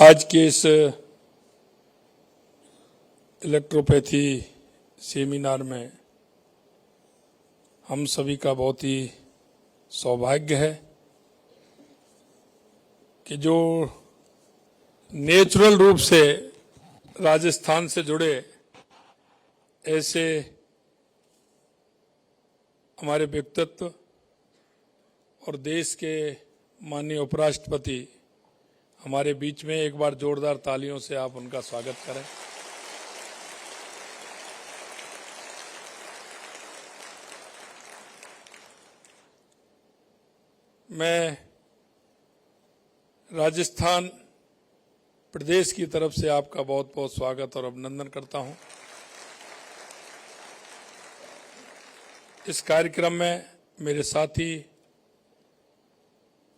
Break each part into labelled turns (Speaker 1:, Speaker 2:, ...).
Speaker 1: आज के इस इलेक्ट्रोपैथी सेमिनार में हम सभी का बहुत ही सौभाग्य है कि जो नेचुरल रूप से राजस्थान से जुड़े ऐसे हमारे व्यक्तित्व और देश के माननीय उपराष्ट्रपति हमारे बीच में, एक बार जोरदार तालियों से आप उनका स्वागत करें। मैं राजस्थान प्रदेश की तरफ से आपका बहुत बहुत स्वागत और अभिनंदन करता हूं। इस कार्यक्रम में मेरे साथी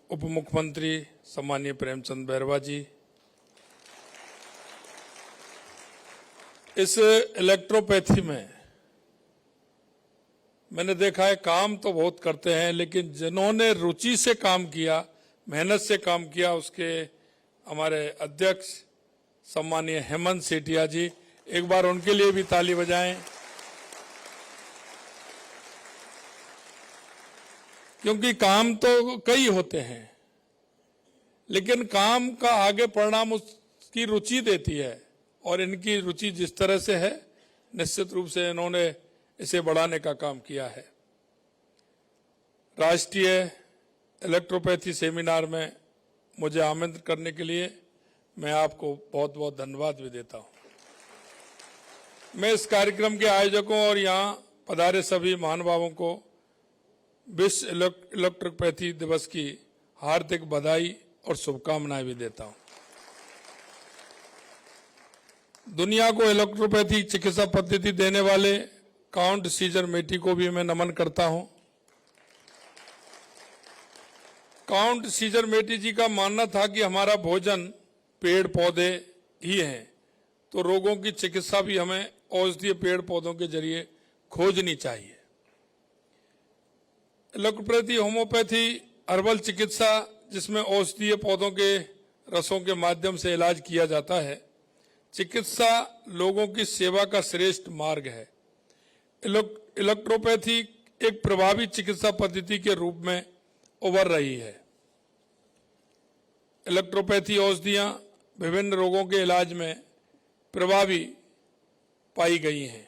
Speaker 1: उप मुख्यमंत्री सम्मानीय प्रेमचंद बैरवा जी, इस इलेक्ट्रोपैथी में मैंने देखा है काम तो बहुत करते हैं, लेकिन जिन्होंने रुचि से काम किया, मेहनत से काम किया, उसके हमारे अध्यक्ष सम्मानीय हेमंत सेठिया जी, एक बार उनके लिए भी ताली बजाएं, क्योंकि काम तो कई होते हैं लेकिन काम का आगे परिणाम उसकी रुचि देती है, और इनकी रुचि जिस तरह से है निश्चित रूप से इन्होंने इसे बढ़ाने का काम किया है। राष्ट्रीय इलेक्ट्रोपैथी सेमिनार में मुझे आमंत्रित करने के लिए मैं आपको बहुत बहुत धन्यवाद भी देता हूं। मैं इस कार्यक्रम के आयोजकों और यहां पधारे सभी महानुभावों को विश्व इलेक्ट्रोपैथी दिवस की हार्दिक बधाई और शुभकामनाएं भी देता हूं। दुनिया को इलेक्ट्रोपैथी चिकित्सा पद्धति देने वाले काउंट सीजर मेटी को भी मैं नमन करता हूं। काउंट सीजर मेटी जी का मानना था कि हमारा भोजन पेड़ पौधे ही हैं, तो रोगों की चिकित्सा भी हमें औषधीय पेड़ पौधों के जरिए खोजनी चाहिए। इलेक्ट्रोपैथी होम्योपैथी हर्बल चिकित्सा, जिसमें औषधीय पौधों के रसों के माध्यम से इलाज किया जाता है, चिकित्सा लोगों की सेवा का श्रेष्ठ मार्ग है। इलेक्ट्रोपैथी एक प्रभावी चिकित्सा पद्धति के रूप में उभर रही है। इलेक्ट्रोपैथी औषधियां विभिन्न रोगों के इलाज में प्रभावी पाई गई हैं।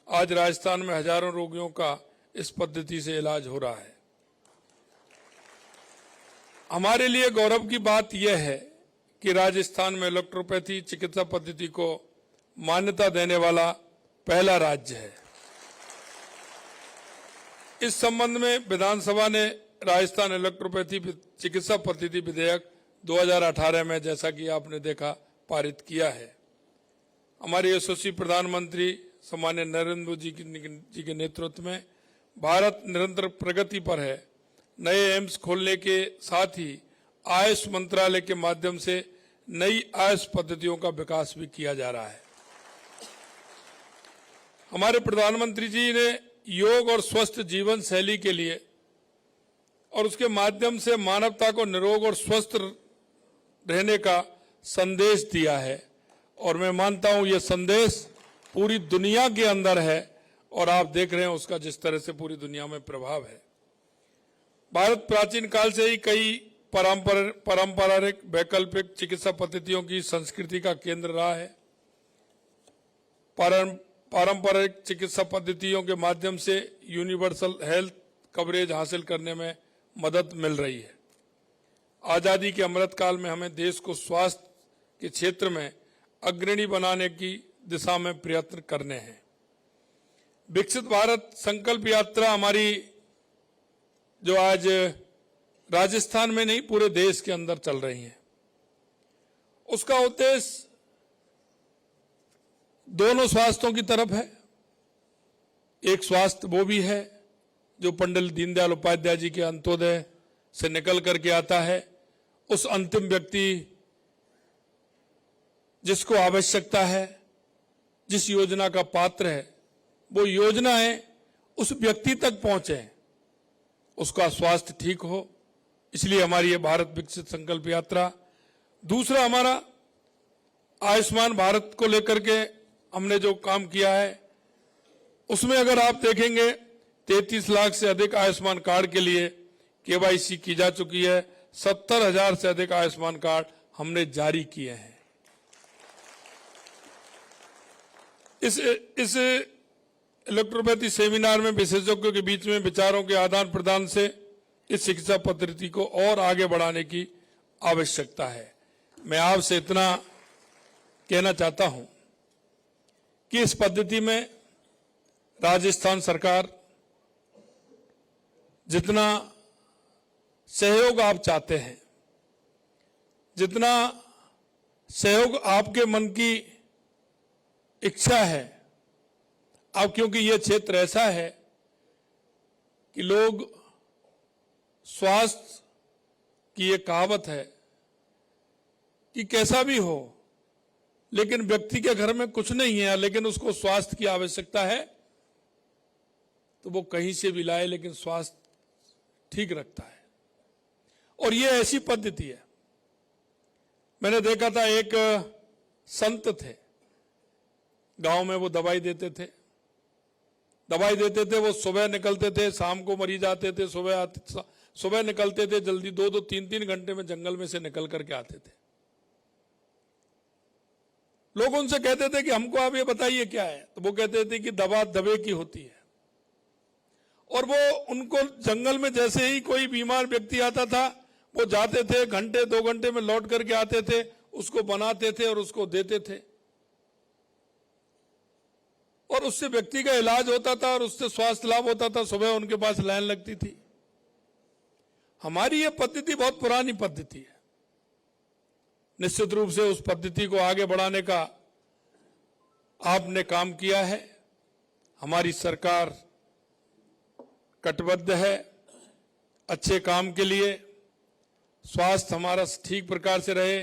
Speaker 1: आज राजस्थान में हजारों रोगियों का इस पद्धति से इलाज हो रहा है। हमारे लिए गौरव की बात यह है कि राजस्थान में इलेक्ट्रोपैथी चिकित्सा पद्धति को मान्यता देने वाला पहला राज्य है। इस संबंध में विधानसभा ने राजस्थान इलेक्ट्रोपैथी चिकित्सा पद्धति विधेयक 2018 में, जैसा कि आपने देखा, पारित किया है। हमारे यशस्वी प्रधानमंत्री सम्मान्य नरेंद्र मोदी जी के नेतृत्व में भारत निरंतर प्रगति पर है। नए एम्स खोलने के साथ ही आयुष मंत्रालय के माध्यम से नई आयुष पद्धतियों का विकास भी किया जा रहा है। हमारे प्रधानमंत्री जी ने योग और स्वस्थ जीवन शैली के लिए और उसके माध्यम से मानवता को निरोग और स्वस्थ रहने का संदेश दिया है, और मैं मानता हूं यह संदेश पूरी दुनिया के अंदर है, और आप देख रहे हैं उसका जिस तरह से पूरी दुनिया में प्रभाव है। भारत प्राचीन काल से ही कई पारंपरिक वैकल्पिक चिकित्सा पद्धतियों की संस्कृति का केंद्र रहा है। पारंपरिक चिकित्सा पद्धतियों के माध्यम से यूनिवर्सल हेल्थ कवरेज हासिल करने में मदद मिल रही है। आजादी के अमृत काल में हमें देश को स्वास्थ्य के क्षेत्र में अग्रणी बनाने की दिशा में प्रयत्न करने हैं। विकसित भारत संकल्प यात्रा हमारी, जो आज राजस्थान में नहीं पूरे देश के अंदर चल रही है, उसका उद्देश्य दोनों स्वास्थ्यों की तरफ है। एक स्वास्थ्य वो भी है जो पंडित दीनदयाल उपाध्याय जी के अंत्योदय से निकल करके आता है। उस अंतिम व्यक्ति जिसको आवश्यकता है, जिस योजना का पात्र है, वो योजनाएं उस व्यक्ति तक पहुंचे, उसका स्वास्थ्य ठीक हो। इसलिए हमारी ये भारत विकसित संकल्प यात्रा दूसरा, हमारा आयुष्मान भारत को लेकर के हमने जो काम किया है, उसमें अगर आप देखेंगे 33 लाख से अधिक आयुष्मान कार्ड के लिए केवाईसी की जा चुकी है। 70,000 से अधिक आयुष्मान कार्ड हमने जारी किए हैं। इस इलेक्ट्रोपैथी सेमिनार में विशेषज्ञों के बीच में विचारों के आदान प्रदान से इस शिक्षा पद्धति को और आगे बढ़ाने की आवश्यकता है। मैं आपसे इतना कहना चाहता हूं कि इस पद्धति में राजस्थान सरकार जितना सहयोग आप चाहते हैं, जितना सहयोग आपके मन की इच्छा है, अब क्योंकि यह क्षेत्र ऐसा है कि लोग स्वास्थ्य की एक कहावत है कि कैसा भी हो, लेकिन व्यक्ति के घर में कुछ नहीं है, लेकिन उसको स्वास्थ्य की आवश्यकता है, तो वो कहीं से भी लाए, लेकिन स्वास्थ्य ठीक रखता है। और ये ऐसी पद्धति है। मैंने देखा था, एक संत थे, गांव में वो दवाई देते थे। वो सुबह निकलते थे, शाम को मरीज आते थे, सुबह निकलते थे जल्दी, 2-2, 3-3 घंटे में जंगल में से निकल करके आते थे। लोग उनसे कहते थे कि हमको आप ये बताइए क्या है, तो वो कहते थे कि दवा दबे की होती है। और वो उनको जंगल में जैसे ही कोई बीमार व्यक्ति आता था, वो जाते थे, घंटे 2 घंटे में लौट करके आते थे, उसको बनाते थे और उसको देते थे, और उससे व्यक्ति का इलाज होता था और उससे स्वास्थ्य लाभ होता था। सुबह उनके पास लाइन लगती थी। हमारी ये पद्धति बहुत पुरानी पद्धति है। निश्चित रूप से उस पद्धति को आगे बढ़ाने का आपने काम किया है। हमारी सरकार कटिबद्ध है अच्छे काम के लिए, स्वास्थ्य हमारा ठीक प्रकार से रहे।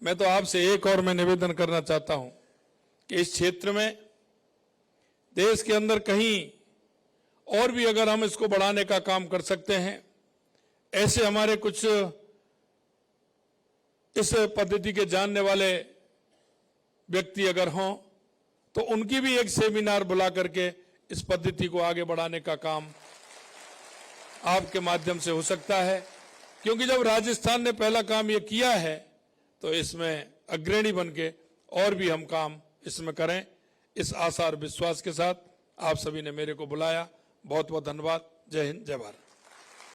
Speaker 1: मैं तो आपसे एक और मैं निवेदन करना चाहता हूं कि इस क्षेत्र में देश के अंदर कहीं और भी अगर हम इसको बढ़ाने का काम कर सकते हैं, ऐसे हमारे कुछ इस पद्धति के जानने वाले व्यक्ति अगर हों, तो उनकी भी एक सेमिनार बुला करके इस पद्धति को आगे बढ़ाने का काम आपके माध्यम से हो सकता है। क्योंकि जब राजस्थान ने पहला काम ये किया है, तो इसमें अग्रणी बनके और भी हम काम इसमें करें। इस आशा और विश्वास के साथ आप सभी ने मेरे को बुलाया। बहुत बहुत धन्यवाद। जय हिंद, जय भारत।